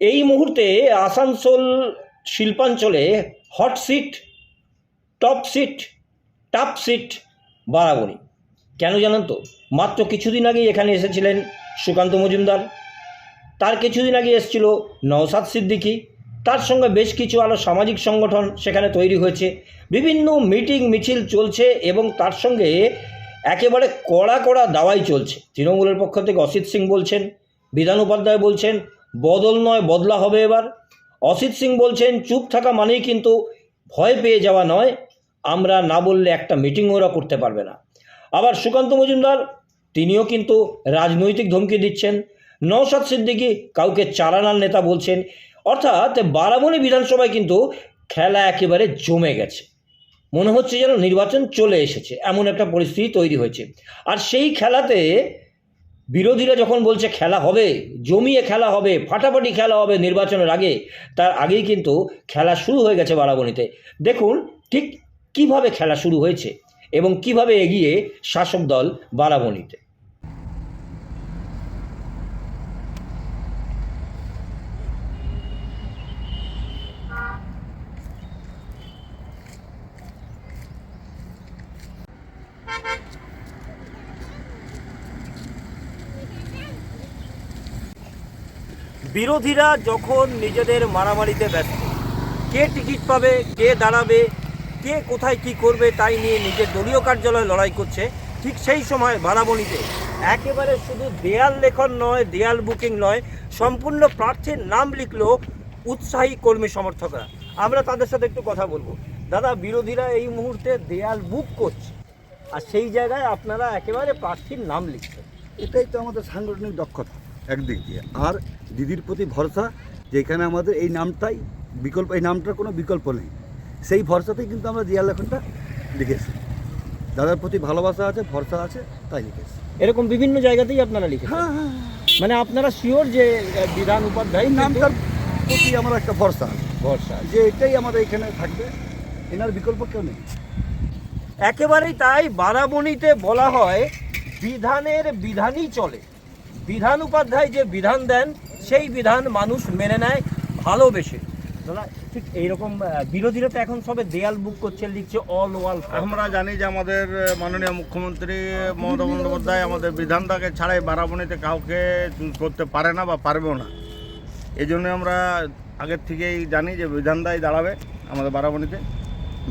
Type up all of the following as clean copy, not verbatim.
এই মুহূর্তে আসানসোল শিল্পাঞ্চলে হট সিট, টপ সিট, টাপ সিট বারাবণী। কেন জানেন তো? মাত্র কিছুদিন আগেই এখানে এসেছিলেন সুকান্ত মজুমদার, তার কিছুদিন আগে এসেছিল নওশাদ সিদ্দিকী, তার সঙ্গে বেশ কিছু আরও সামাজিক সংগঠন সেখানে তৈরি হয়েছে, বিভিন্ন মিটিং মিছিল চলছে এবং তার সঙ্গে একেবারে কড়া কড়া দাওয়াই চলছে। তৃণমূলের পক্ষ থেকে অসিত সিং বলছেন, বিধান উপাধ্যায় বলছেন বদল নয় বদলা হবে এবার। অসিত সিং বলছেন চুপ থাকা মানেই কিন্তু ভয় পেয়ে যাওয়া নয়, আমরা না বললে একটা মিটিং ওরা করতে পারবে না। আবার সুকান্ত মজুমদার তিনিও কিন্তু রাজনৈতিক ধমকি দিচ্ছেন। নওশাদ সিদ্দিকী কাউকে চালানার নেতা বলছেন। অর্থাৎ বারাবণী বিধানসভায় কিন্তু খেলা একেবারে জমে গেছে, মনে হচ্ছে যেন নির্বাচন চলে এসেছে, এমন একটা পরিস্থিতি তৈরি হয়েছে। আর সেই খেলাতে বিরোধীরা যখন বলছে খেলা হবে, জমিয়ে খেলা হবে, ফাটাফাটি খেলা হবে নির্বাচনের আগে, তার আগেই কিন্তু খেলা শুরু হয়ে গেছে বারাবণীতে। দেখুন ঠিক কিভাবে খেলা শুরু হয়েছে এবং কিভাবে এগিয়ে শাসক দল বারাবণীতে। বিরোধীরা যখন নিজেদের মারামারিতে ব্যস্ত, কে টিকিট পাবে, কে দাঁড়াবে, কে কোথায় কি করবে তাই নিয়ে নিজের দলীয় কার্যালয়ে লড়াই করছে, ঠিক সেই সময় বারাবণীতে একেবারে শুধু দেয়াল লেখন নয়, দেয়াল বুকিং নয়, সম্পূর্ণ প্রার্থীর নাম লিখলো উৎসাহী কর্মী সমর্থকরা। আমরা তাদের সাথে একটু কথা বলবো। দাদা, বিরোধীরা এই মুহূর্তে দেয়াল বুক করছে আর সেই জায়গায় আপনারা একেবারে প্রার্থীর নাম লিখছেন, এটাই তো আমাদের সাংগঠনিক দক্ষতা একদিক দিয়ে, আর দিদির প্রতি ভরসা, যেখানে আমাদের এই নামটাই বিকল্প, এই নামটার কোনো বিকল্প নেই, সেই ভরসাতেই কিন্তু আমরা দেয়াল লেখনটা লিখেছি। দাদার প্রতি ভালোবাসা আছে, ভরসা আছে, তাই লিখেছি। এরকম বিভিন্ন জায়গাতেই আপনারা লিখেছেন। হ্যাঁ হ্যাঁ, মানে আপনারা শিওর যে বিধান উপাধ্যায় নামটার প্রতি আমার একটা ভরসা আছে, ভরসা যে এটাই আমাদের এখানে থাকবে, এনার বিকল্প কেউ নেই। একেবারেই তাই। বারাবণীতে বলা হয় বিধানের বিধানই চলে, বিধান উপাধ্যায় যে বিধান দেন সেই বিধান মানুষ মেনে নেয় ভালোবেসে। দাদা, ঠিক এইরকম বিরোধীরা তো এখন সবে দেয়াল বুক করছে, লিখছে অল ওয়াল। আমরা জানি যে আমাদের মাননীয় মুখ্যমন্ত্রী মমতা বন্দ্যোপাধ্যায় আমাদের বিধানটাকে ছাড়াই বারাবণীতে কাউকে চুজ করতে পারে না বা পারবেও না। এই জন্য আমরা আগের থেকেই জানি যে বিধানদাই দাঁড়াবে আমাদের বারাবণীতে।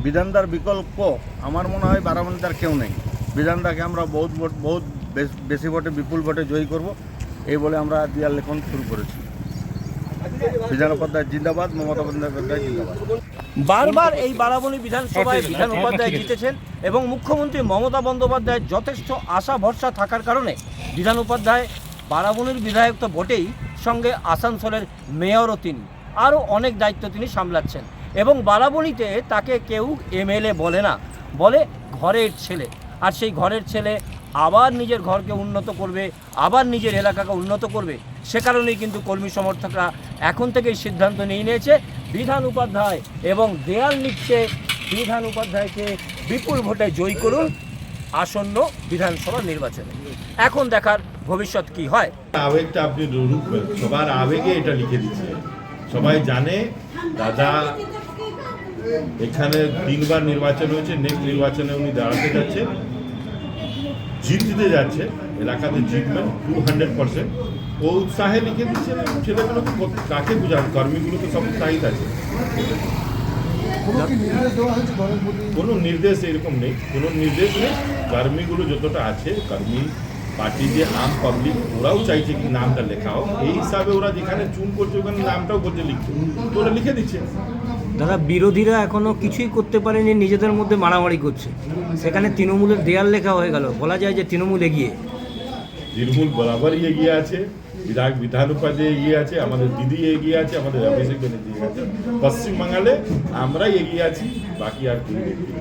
বিধানদার বিকল্প আমার মনে হয় বারাবণীতে আর কেউ নেই। বিধানদাকে আমরা বহুত বেশি ভোটে, বিপুল ভোটে জয়ী করব, এই বলে আমরা দেয়াল লেখন শুরু করেছি। বিধান উপাধ্যায় জিন্দাবাদ, মমতা বন্দ্যোপাধ্যায় জিন্দাবাদ। বারবার এই বারাবণী বিধানসভায় বিধান উপাধ্যায় জিতেছেন এবং মুখ্যমন্ত্রী মমতা বন্দ্যোপাধ্যায়ের যথেষ্ট আশা ভরসা থাকার কারণে বিধান উপাধ্যায় বারাবণীর বিধায়ক তো বটেই, সঙ্গে আসানসোলের মেয়রও তিনি, আরও অনেক দায়িত্ব তিনি সামলাচ্ছেন। এবং বারাবণীতে তাকে কেউ এমএলএ বলে না, বলে ঘরের ছেলে। আর সেই ঘরের ছেলে আবার নিজের ঘরকে উন্নত করবে, আবার নিজের এলাকাকে উন্নত করবে, সে কারণেই কিন্তু কর্মী সমর্থকরা এখন থেকেই সিদ্ধান্ত নিয়ে নিয়েছে বিধান উপাধ্যায়, এবং দেয়াল লিখছে বিধান উপাধ্যায়কে বিপুল ভোটে জয়ী করুন আসন্ন বিধানসভা নির্বাচনে। এখন দেখার ভবিষ্যৎ কি হয়। আবেগটা আপনি রুখবেন, সবার আবেগে এটা লিখে দিচ্ছে। সবাই জানে দাদা এখানে 3 বার নির্বাচন হয়েছে, নেক্সট নির্বাচনে উনি দাঁড়াতে যাচ্ছে, জিততে যাচ্ছে, এলাকাতে জিতবেন 200%। ও উৎসাহে লিখে দিচ্ছে। ছেলেগুলো কাকে বুঝান, কর্মীগুলো তো সব উৎসাহিত আছে। কোনো নির্দেশ এরকম নেই, কোনো নির্দেশ নেই। কর্মীগুলো যতটা আছে, কর্মী পার্টি যে আম পাবলিক, ওরাও চাইছে কি নামটা লেখা হোক, এই হিসাবে ওরা যেখানে চুন করছে ওখানে নামটাও বলছে লিখছে, তো ওরা লিখে দিচ্ছে। দাদা, বিরোধীরা এখনো কিছুই করতে পারেনি, নিজেদের মধ্যে মারামারি করছে, সেখানে তৃণমূলের দেয়াল লেখা হয়ে গেল, বলা যায় যে তৃণমূল এগিয়ে। তৃণমূল বরাবরই এগিয়ে আছে, বিধান উপাধ্যায় এগিয়ে আছে, আমাদের দিদি এগিয়ে আছে, আমাদের অভিষেক ব্যানার্জি এগিয়ে আছে। পশ্চিমবাংলায় আমরাই এগিয়ে আছি, বাকি আর কেউ এগিয়ে।